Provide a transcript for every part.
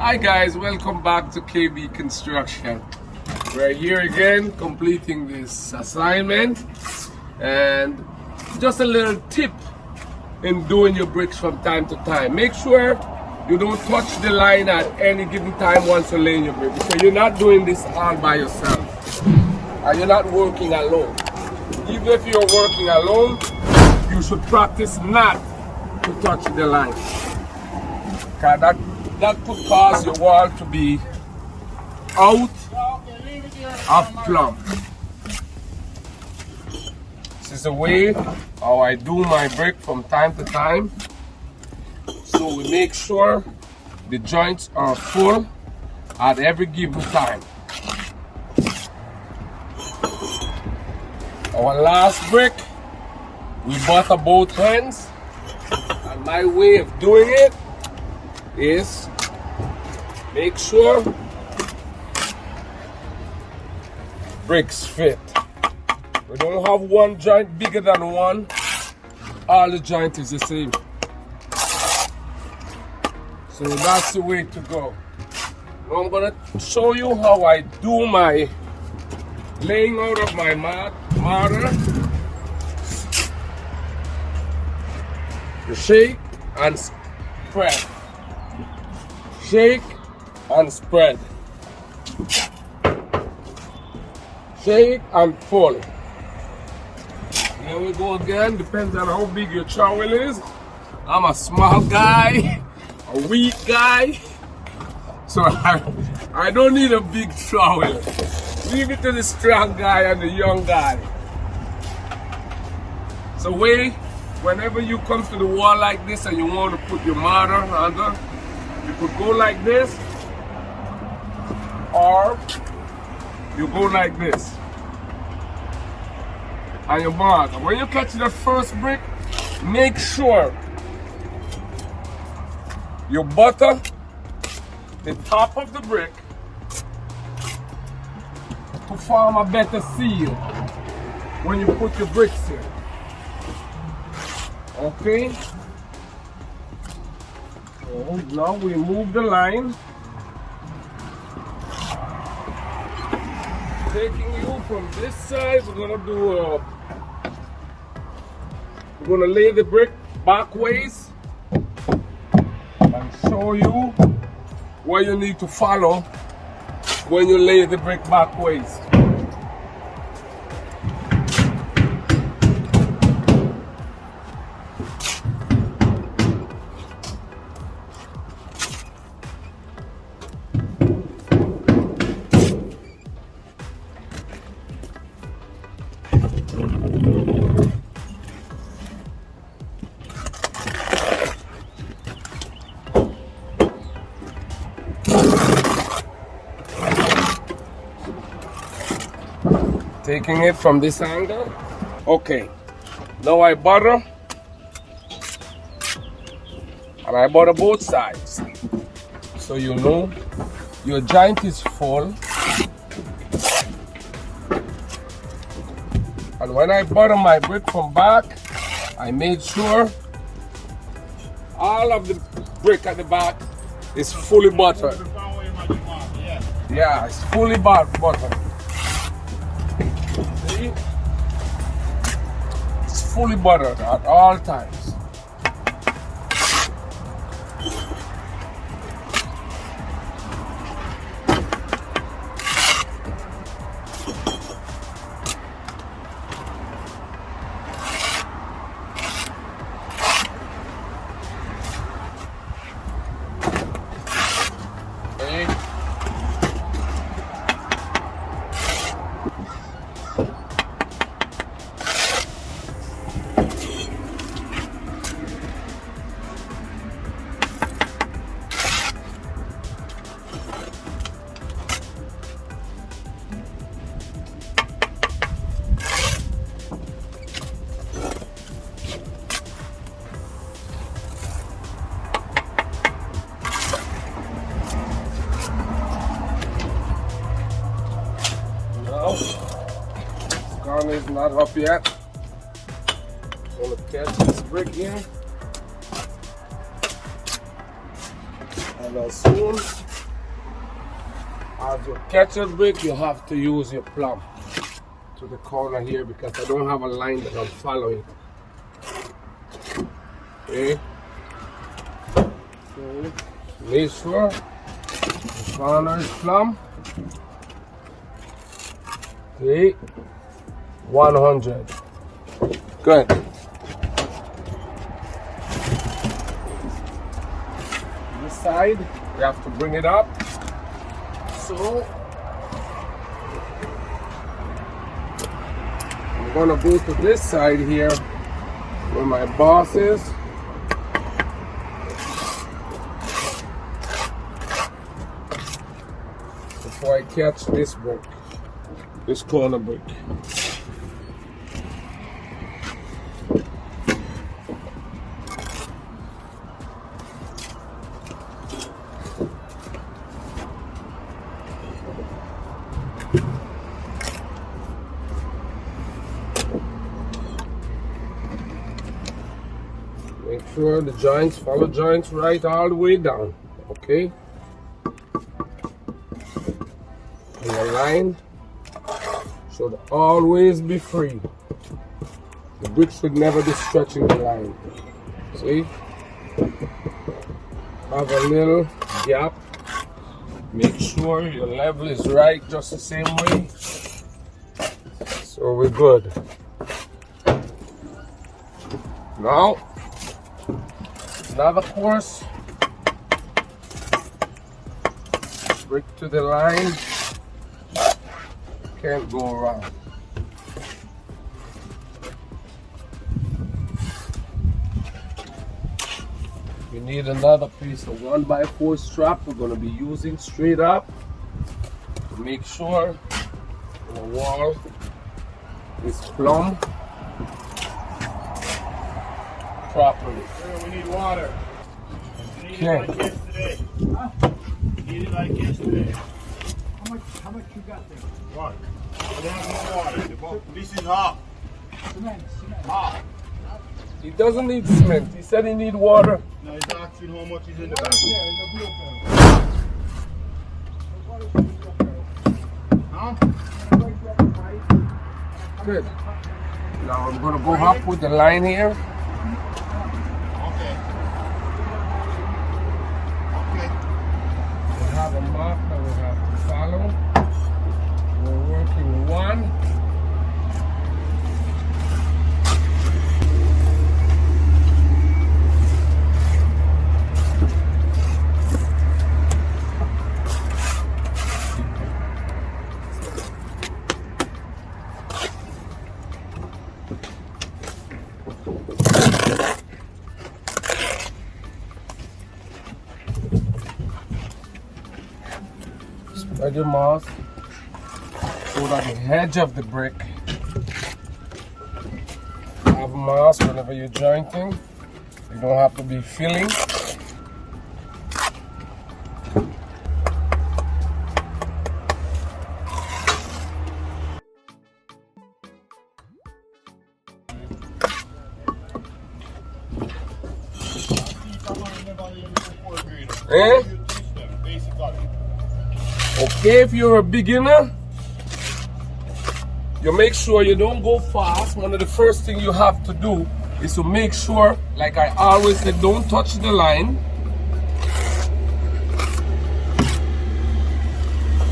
Hi guys, welcome back to KB Construction. We're here again completing this assignment, and just a little tip in doing your bricks from time to time. Make sure you don't touch the line at any given time once you're laying your brick, because you're not doing this all by yourself and you're not working alone. Even if you're working alone, you should practice not to touch the line, because that could cause your wall to be out of plumb. This is the way how I do my brick from time to time. So we make sure the joints are full at every given time. Our last brick, we butter both ends, and my way of doing it is make sure bricks fit. We don't have one joint bigger than one. All the joint is the same. So that's the way to go. Now I'm gonna show you how I do my laying out of my mortar. You shake and spread. Shake and spread. Shake and pull. Here we go again. Depends on how big your trowel is. I'm a small guy, a weak guy, so I don't need a big trowel. Leave it to the strong guy and the young guy. So whenever you come to the wall like this and you want to put your mortar under, you could go like this, or you go like this. And your mortar. When you catch the first brick, make sure you butter the top of the brick to form a better seal when you put your bricks in. Okay? So now we move the line, taking you from this side. We're gonna lay the brick back ways and show you what you need to follow when you lay the brick back ways. Taking it from this angle. Okay, now I butter, and I butter both sides, so you know your joint is full. And when I butter my brick from back, I made sure all of the brick at the back is fully buttered. Yeah, it's fully buttered. See? It's fully buttered at all times. Garner is not up yet. I'm gonna catch this brick here. And as soon as you catch a brick, you have to use your plumb to the corner here because I don't have a line that I'm following. Okay. So make sure the corner is plumb. Okay. 100. Good. This side, we have to bring it up. So I'm gonna go to this side here where my boss is. Before I catch this brick, this corner brick. Make sure the joints, follow joints right all the way down, okay? And the line should always be free. The brick should never be stretching the line. See? Have a little gap. Make sure your level is right just the same way. So we're good. Now, another course, brick to the line, can't go around. We need another piece of 1x4 strap we're going to be using straight up to make sure the wall is plumb properly. We need water. We need Okay. it like yesterday. Huh? We need it like yesterday. How much you got there? What? I don't need water. This is hot. Cement. Hot. He doesn't need cement. He said he need water. Now he's asking how much is in the bag. Yeah, in the wheelbarrow. Huh? Good. Now I'm going to go up with the line here. Okay. Okay. We have a mark that we have to follow. We're working one. Spread your moss so that the edge of the brick have moss whenever you're jointing. You don't have to be filling. Eh? Okay, if you're a beginner, you make sure you don't go fast. One of the first things you have to do is to make sure, like I always say, don't touch the line.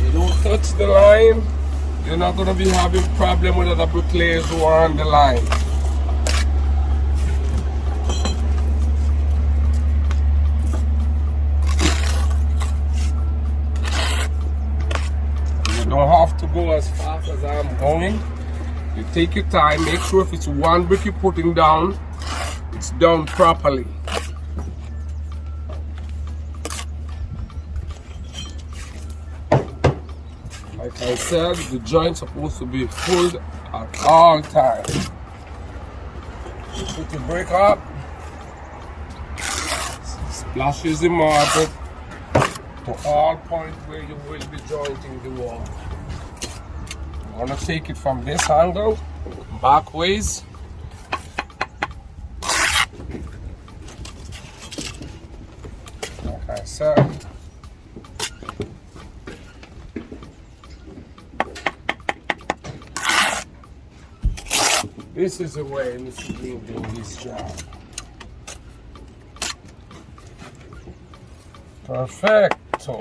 You don't touch the line, you're not going to be having problem with other bricklayers who are on the line. You don't have to go as fast as I'm going. You take your time, make sure if it's one brick you're putting down, it's done properly. Like I said, the joint's supposed to be pulled at all times. Put your brick up, splashes the mortar to all points where you will be jointing the wall. I'm going to take it from this angle, back ways. Like I said, This is the way Mr. Green doing his job. Perfecto.